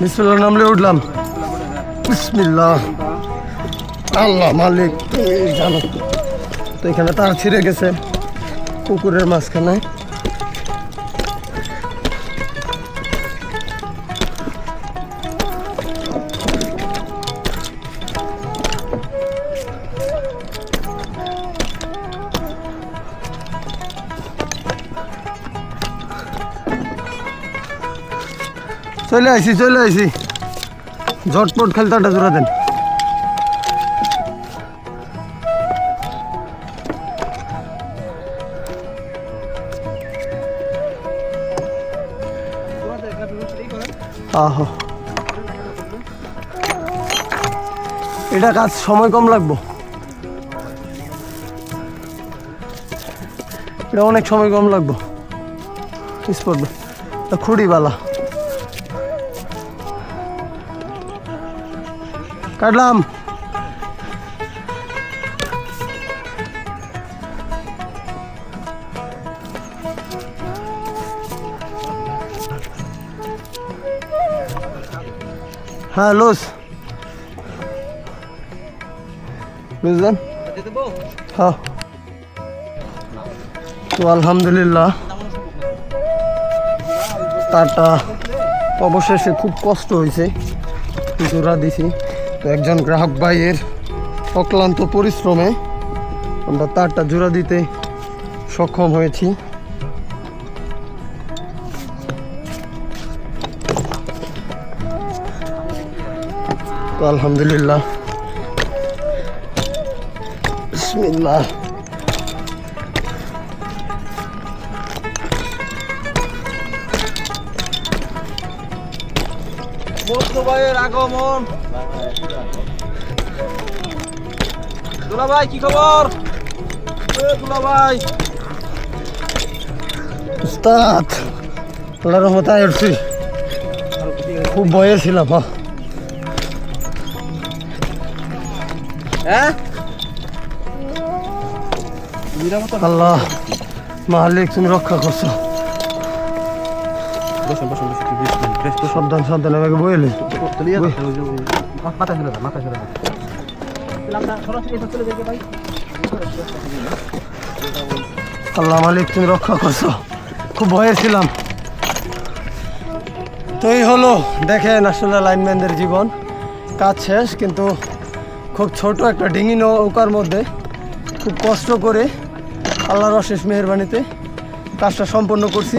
বিসমিল্লাহ নামলে উঠলাম। বিসমিল্লাহ। আল্লাহ মালিক তুমি জানো। তো এখানে তার ছিঁড়ে গেছে পুকুরের মাঝখানে। চলে আইছি ঝটপট খেলতাটা জোড়া দেন। আহো এটা কাজ সময় কম লাগবো, এটা অনেক সময় কম লাগবো। স্পট খুঁড়িবালা কাটলাম। হ্যাঁ লুজ বুঝলেন। হ্যাঁ তো আলহামদুলিল্লাহ তারটা অবশেষে খুব কষ্ট হয়েছে, জোড়া দিছি। তো একজন গ্রাহক ভাইয়ের অক্লান্ত পরিশ্রমে আমরা তারটা জোড়া দিতে সক্ষম হয়েছি। তো আলহামদুলিল্লাহ। বিসমিল্লাহ। ভাইয়ের আগমন। দুলা ভাই কি খবর? দুলা ভাই উস্তাদ আল্লাহর রহমতে আসছি, খুব ভয়ে ছিলাম। হ্যাঁ আল্লাহ মালিক তুমি রক্ষা করছো। সাবধান সাবধান আমাকে বইলে আল্লাহ মালিক তুমি রক্ষা করছো, খুব ভয়ে ছিলাম। তো এই হলো দেখেন আসলে লাইনম্যানদের জীবন, কাজ শেষ কিন্তু খুব ছোট একটা ডিঙি নৌকার মধ্যে খুব কষ্ট করে আল্লাহর অশেষ মেহেরবানিতে কাজটা সম্পন্ন করছি।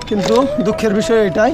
কিন্তু দুঃখের বিষয় এটাই